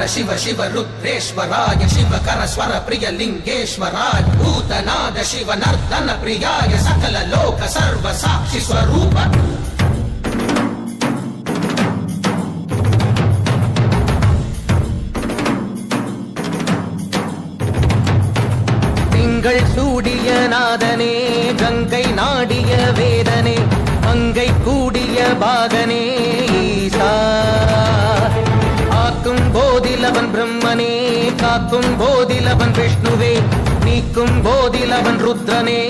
शिव शिव रुद्रेश्वराय शिवकर स्वर प्रिय लिंगेश्वराय भूतनाद शिव नर्तन प्रियाय सकल लोक सर्व साक्षि स्वरूप திங்கள் சூடிய நாதனே கங்கை நாடிய வேதனே மங்கை கூடிய பாகனே ஈசா ஆக்கும் போதிலவன் பிரம்மனே காக்கும் போதிலவன் விஷ்ணுவே நீக்கும் போதிலவன் ருத்ரனே